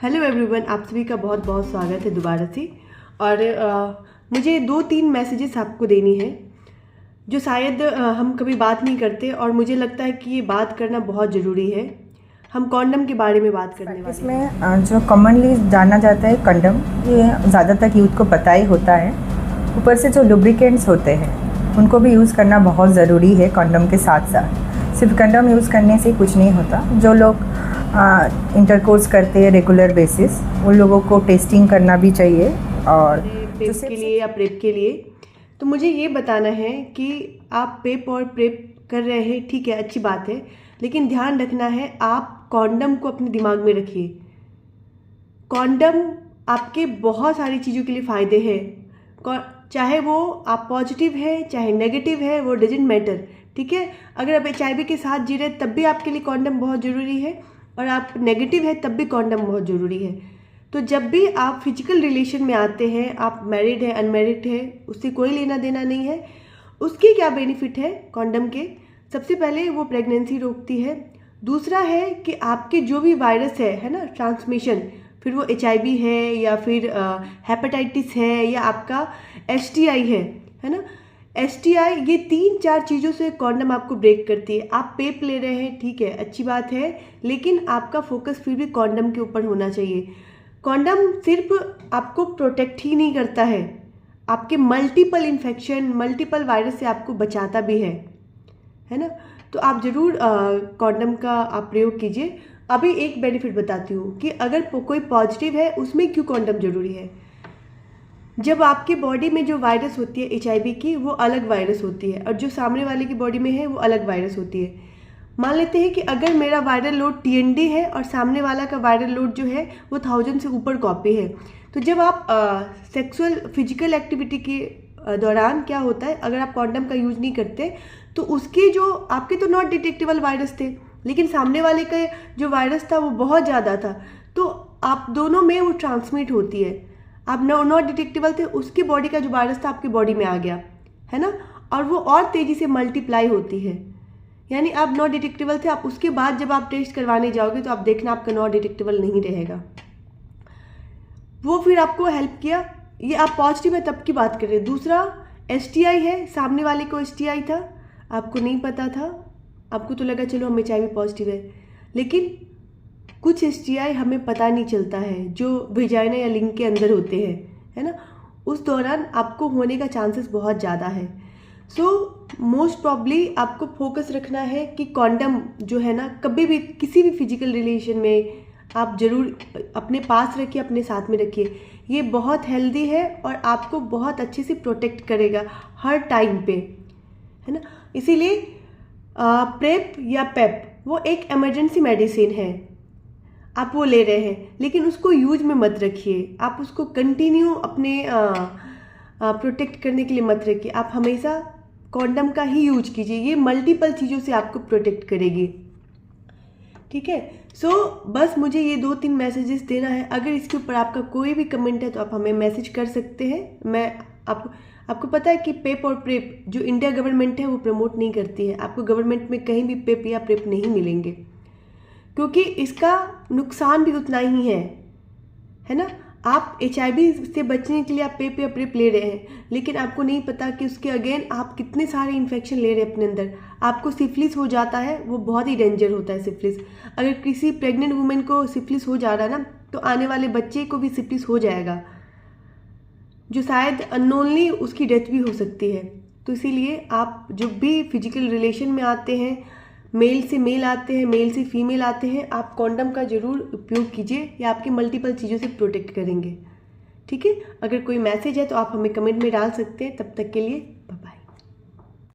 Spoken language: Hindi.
हेलो एवरीवन, आप सभी का बहुत बहुत स्वागत है दोबारा से। और मुझे 2-3 मैसेजेस आपको देनी है जो शायद हम कभी बात नहीं करते और मुझे लगता है कि ये बात करना बहुत ज़रूरी है। हम कॉन्डम के बारे में बात करने वाले हैं। इसमें जो कॉमनली जाना जाता है कंडम, ये ज़्यादातर यूथ को पता ही होता है। ऊपर से जो लुब्रिकेंट्स होते हैं उनको भी यूज़ करना बहुत ज़रूरी है कंडम के साथ साथ। सिर्फ कंडम यूज़ करने से कुछ नहीं होता। जो लोग इंटरकोर्स करते हैं रेगुलर बेसिस, उन लोगों को टेस्टिंग करना भी चाहिए। और पेप के लिए या प्रेप के लिए तो मुझे ये बताना है कि आप पेप और प्रेप कर रहे हैं, ठीक है, अच्छी बात है, लेकिन ध्यान रखना है आप कॉन्डम को अपने दिमाग में रखिए। कॉन्डम आपके बहुत सारी चीज़ों के लिए फ़ायदे हैं, चाहे वो आप पॉजिटिव है चाहे नेगेटिव है, वो डजेंट मैटर, ठीक है। अगर आप HIV के साथ जी रहे तब भी आपके लिए कॉन्डम बहुत ज़रूरी है, और आप नेगेटिव है तब भी कॉन्डम बहुत ज़रूरी है। तो जब भी आप फिजिकल रिलेशन में आते हैं, आप मैरिड है अनमैरिड है, उससे कोई लेना देना नहीं है। उसके क्या बेनिफिट है कॉन्डम के? सबसे पहले वो प्रेगनेंसी रोकती है। दूसरा है कि आपके जो भी वायरस है ना, ट्रांसमिशन, फिर वो HIV है या फिर हेपेटाइटिस है या आपका STI है ना, STI, ये 3-4 चीज़ों से कॉन्डम आपको ब्रेक करती है। आप पेप ले रहे हैं, ठीक है, अच्छी बात है, लेकिन आपका फोकस फिर भी कॉन्डम के ऊपर होना चाहिए। कॉन्डम सिर्फ आपको प्रोटेक्ट ही नहीं करता है, आपके मल्टीपल इन्फेक्शन, मल्टीपल वायरस से आपको बचाता भी है ना। तो आप ज़रूर कॉन्डम का आप प्रयोग कीजिए। अभी एक बेनिफिट बताती हूँ कि अगर कोई पॉजिटिव है उसमें क्यों कॉन्डम ज़रूरी है। जब आपकी बॉडी में जो वायरस होती है HIV की, वो अलग वायरस होती है, और जो सामने वाले की बॉडी में है वो अलग वायरस होती है। मान लेते हैं कि अगर मेरा वायरल लोड TND है और सामने वाला का वायरल लोड जो है वो 1000 से ऊपर कॉपी है, तो जब आप सेक्सुअल फिजिकल एक्टिविटी के दौरान क्या होता है, अगर आप कॉन्डम का यूज नहीं करते तो उसके जो आपके तो नॉट डिटेक्टेबल वायरस थे, लेकिन सामने वाले का जो वायरस था वो बहुत ज़्यादा था, तो आप दोनों में वो ट्रांसमिट होती है। आप नॉट डिटेक्टेबल थे, उसकी बॉडी का जो वायरस था आपकी बॉडी में आ गया, है ना, और वो और तेज़ी से मल्टीप्लाई होती है। यानी आप नॉट डिटेक्टेबल थे, आप उसके बाद जब आप टेस्ट करवाने जाओगे तो आप देखना आपका नॉट डिटेक्टेबल नहीं रहेगा। वो फिर आपको हेल्प किया। ये आप पॉजिटिव है तब की बात कर रहे हैं। दूसरा STI है, सामने वाले को STI था, आपको नहीं पता था, आपको तो लगा चलो हम HIV पॉजिटिव है, लेकिन कुछ STI हमें पता नहीं चलता है, जो वेजाइना या लिंग के अंदर होते हैं, है ना, उस दौरान आपको होने का चांसेस बहुत ज़्यादा है। सो मोस्ट प्रॉब्ली आपको फोकस रखना है कि कॉन्डम जो है ना, कभी भी किसी भी फिजिकल रिलेशन में आप ज़रूर अपने पास रखिए, अपने साथ में रखिए। ये बहुत हेल्दी है और आपको बहुत अच्छे से प्रोटेक्ट करेगा हर टाइम पे, है ना। इसीलिए प्रेप या पेप वो एक इमरजेंसी मेडिसिन है, आप वो ले रहे हैं, लेकिन उसको यूज में मत रखिए। आप उसको कंटिन्यू अपने प्रोटेक्ट करने के लिए मत रखिए। आप हमेशा कॉन्डम का ही यूज कीजिए, ये मल्टीपल चीज़ों से आपको प्रोटेक्ट करेगी, ठीक है। सो बस मुझे ये 2-3 मैसेजेस देना है। अगर इसके ऊपर आपका कोई भी कमेंट है तो आप हमें मैसेज कर सकते हैं। मैं आपको पता है कि पेप और प्रेप जो इंडिया गवर्नमेंट है वो प्रमोट नहीं करती है। आपको गवर्नमेंट में कहीं भी पेप या प्रेप नहीं मिलेंगे, क्योंकि इसका नुकसान भी उतना ही है ना। आप HIV से बचने के लिए आप पेप या प्रेप ले रहे हैं, लेकिन आपको नहीं पता कि उसके अगेन आप कितने सारे इन्फेक्शन ले रहे हैं अपने अंदर। आपको सिफिलिस हो जाता है, वो बहुत ही डेंजर होता है सिफिलिस। अगर किसी प्रेग्नेंट वुमेन को सिफिलिस हो जा रहा है ना, तो आने वाले बच्चे को भी सिफिलिस हो जाएगा, जो शायद अननोनली उसकी डेथ भी हो सकती है। तो इसीलिए आप जब भी फिजिकल रिलेशन में आते हैं, मेल से मेल आते हैं, मेल से फीमेल आते हैं, आप कॉन्डम का ज़रूर उपयोग कीजिए, या आपकी मल्टीपल चीज़ों से प्रोटेक्ट करेंगे, ठीक है। अगर कोई मैसेज है तो आप हमें कमेंट में डाल सकते हैं। तब तक के लिए